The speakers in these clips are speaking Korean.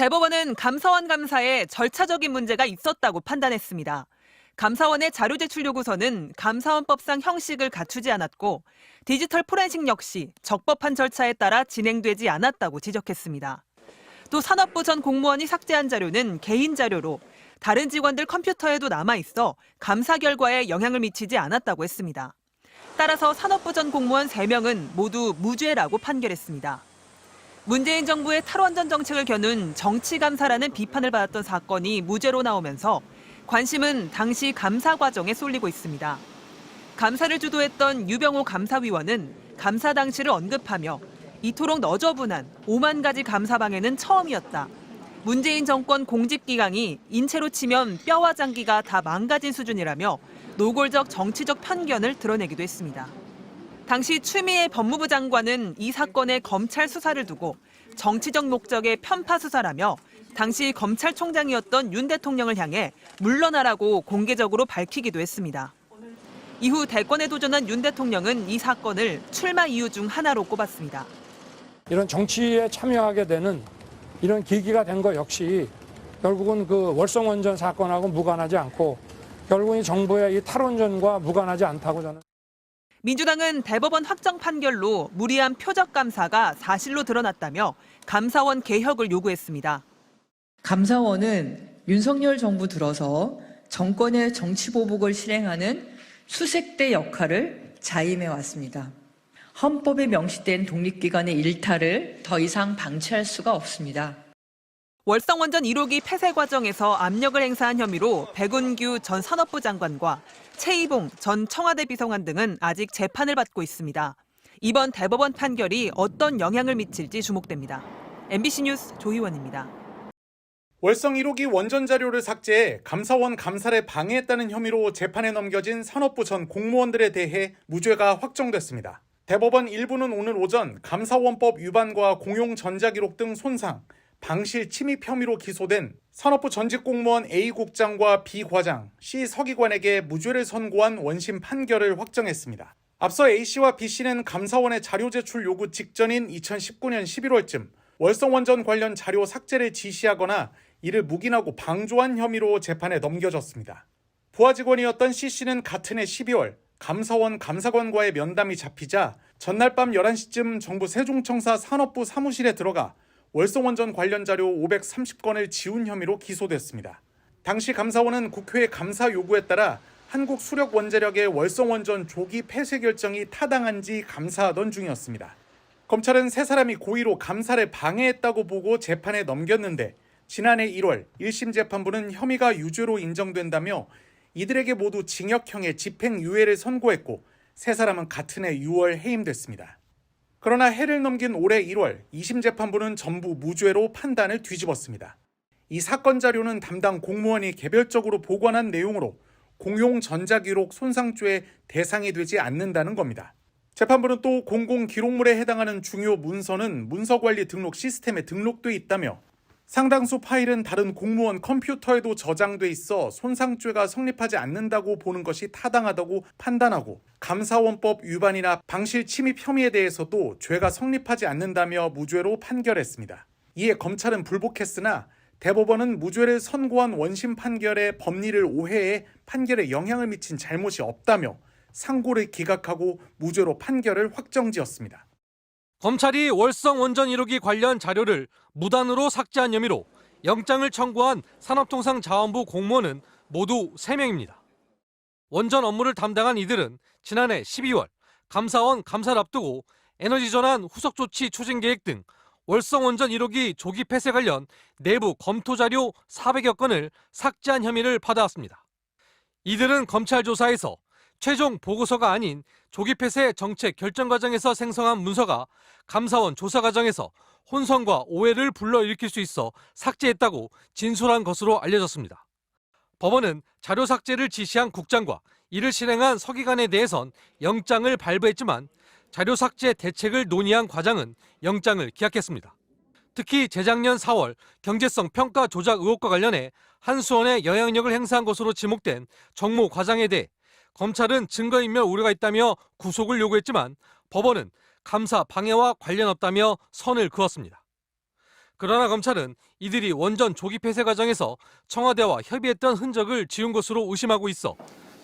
대법원은 감사원 감사에 절차적인 문제가 있었다고 판단했습니다. 감사원의 자료 제출 요구서는 감사원법상 형식을 갖추지 않았고 디지털 포렌식 역시 적법한 절차에 따라 진행되지 않았다고 지적했습니다. 또 산업부 전 공무원이 삭제한 자료는 개인 자료로 다른 직원들 컴퓨터에도 남아있어 감사 결과에 영향을 미치지 않았다고 했습니다. 따라서 산업부 전 공무원 3명은 모두 무죄라고 판결했습니다. 문재인 정부의 탈원전 정책을 겨눈 정치감사라는 비판을 받았던 사건이 무죄로 나오면서 관심은 당시 감사 과정에 쏠리고 있습니다. 감사를 주도했던 유병호 감사위원은 감사 당시를 언급하며 이토록 너저분한 5만 가지 감사 방해는 처음이었다. 문재인 정권 공직기강이 인체로 치면 뼈와 장기가 다 망가진 수준이라며 노골적 정치적 편견을 드러내기도 했습니다. 당시 추미애 법무부 장관은 이 사건의 검찰 수사를 두고 정치적 목적의 편파 수사라며 당시 검찰총장이었던 윤 대통령을 향해 물러나라고 공개적으로 밝히기도 했습니다. 이후 대권에 도전한 윤 대통령은 이 사건을 출마 이유 중 하나로 꼽았습니다. 이런 정치에 참여하게 되는 이런 계기가 된 것 역시 결국은 그 월성원전 사건하고 무관하지 않고 결국은 이 정부의 이 탈원전과 무관하지 않다고 저는. 민주당은 대법원 확정 판결로 무리한 표적 감사가 사실로 드러났다며 감사원 개혁을 요구했습니다. 감사원은 윤석열 정부 들어서 정권의 정치보복을 실행하는 수색대 역할을 자임해 왔습니다. 헌법에 명시된 독립기관의 일탈을 더 이상 방치할 수가 없습니다. 월성원전 1호기 폐쇄 과정에서 압력을 행사한 혐의로 백운규 전 산업부 장관과 최이봉 전 청와대 비서관 등은 아직 재판을 받고 있습니다. 이번 대법원 판결이 어떤 영향을 미칠지 주목됩니다. MBC 뉴스 조희원입니다. 월성 1호기 원전 자료를 삭제해 감사원 감사를 방해했다는 혐의로 재판에 넘겨진 산업부 전 공무원들에 대해 무죄가 확정됐습니다. 대법원 1부는 오늘 오전 감사원법 위반과 공용 전자기록 등 손상, 방실 침입 혐의로 기소된 산업부 전직 공무원 A 국장과 B 과장, C 서기관에게 무죄를 선고한 원심 판결을 확정했습니다. 앞서 A씨와 B씨는 감사원의 자료 제출 요구 직전인 2019년 11월쯤 월성원전 관련 자료 삭제를 지시하거나 이를 묵인하고 방조한 혐의로 재판에 넘겨졌습니다. 부하 직원이었던 C씨는 같은 해 12월 감사원 감사관과의 면담이 잡히자 전날 밤 11시쯤 정부 세종청사 산업부 사무실에 들어가 월성원전 관련 자료 530건을 지운 혐의로 기소됐습니다. 당시 감사원은 국회의 감사 요구에 따라 한국수력원자력의 월성원전 조기 폐쇄 결정이 타당한지 감사하던 중이었습니다. 검찰은 세 사람이 고의로 감사를 방해했다고 보고 재판에 넘겼는데 지난해 1월 1심 재판부는 혐의가 유죄로 인정된다며 이들에게 모두 징역형의 집행유예를 선고했고 세 사람은 같은 해 6월 해임됐습니다. 그러나 해를 넘긴 올해 1월 2심 재판부는 전부 무죄로 판단을 뒤집었습니다. 이 사건 자료는 담당 공무원이 개별적으로 보관한 내용으로 공용 전자기록 손상죄의 대상이 되지 않는다는 겁니다. 재판부는 또 공공기록물에 해당하는 중요 문서는 문서관리 등록 시스템에 등록돼 있다며 상당수 파일은 다른 공무원 컴퓨터에도 저장돼 있어 손상죄가 성립하지 않는다고 보는 것이 타당하다고 판단하고 감사원법 위반이나 방실 침입 혐의에 대해서도 죄가 성립하지 않는다며 무죄로 판결했습니다. 이에 검찰은 불복했으나 대법원은 무죄를 선고한 원심 판결의 법리를 오해해 판결에 영향을 미친 잘못이 없다며 상고를 기각하고 무죄로 판결을 확정지었습니다. 검찰이 월성 원전 1호기 관련 자료를 무단으로 삭제한 혐의로 영장을 청구한 산업통상자원부 공무원은 모두 3명입니다. 원전 업무를 담당한 이들은 지난해 12월 감사원 감사를 앞두고 에너지전환 후속조치 추진계획 등 월성 원전 1호기 조기 폐쇄 관련 내부 검토 자료 400여 건을 삭제한 혐의를 받아왔습니다. 이들은 검찰 조사에서 최종 보고서가 아닌 조기 폐쇄 정책 결정 과정에서 생성한 문서가 감사원 조사 과정에서 혼선과 오해를 불러일으킬 수 있어 삭제했다고 진술한 것으로 알려졌습니다. 법원은 자료 삭제를 지시한 국장과 이를 실행한 서기관에 대해선 영장을 발부했지만 자료 삭제 대책을 논의한 과장은 영장을 기각했습니다. 특히 재작년 4월 경제성 평가 조작 의혹과 관련해 한수원에 영향력을 행사한 것으로 지목된 정모 과장에 대해 검찰은 증거인멸 우려가 있다며 구속을 요구했지만 법원은 감사 방해와 관련 없다며 선을 그었습니다. 그러나 검찰은 이들이 원전 조기 폐쇄 과정에서 청와대와 협의했던 흔적을 지운 것으로 의심하고 있어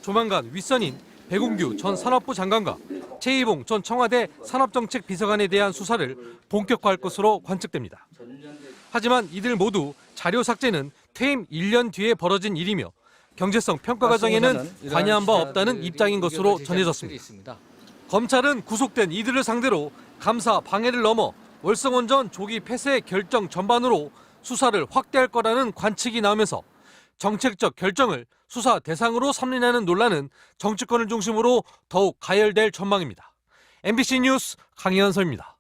조만간 윗선인 백운규 전 산업부 장관과 최이봉 전 청와대 산업정책 비서관에 대한 수사를 본격화할 것으로 관측됩니다. 하지만 이들 모두 자료 삭제는 퇴임 1년 뒤에 벌어진 일이며 경제성 평가 과정에는 관여한 바 없다는 입장인 것으로 전해졌습니다. 검찰은 구속된 이들을 상대로 감사 방해를 넘어 월성원전 조기 폐쇄 결정 전반으로 수사를 확대할 거라는 관측이 나오면서 정책적 결정을 수사 대상으로 삼느냐는 논란은 정치권을 중심으로 더욱 가열될 전망입니다. MBC 뉴스 강현서입니다.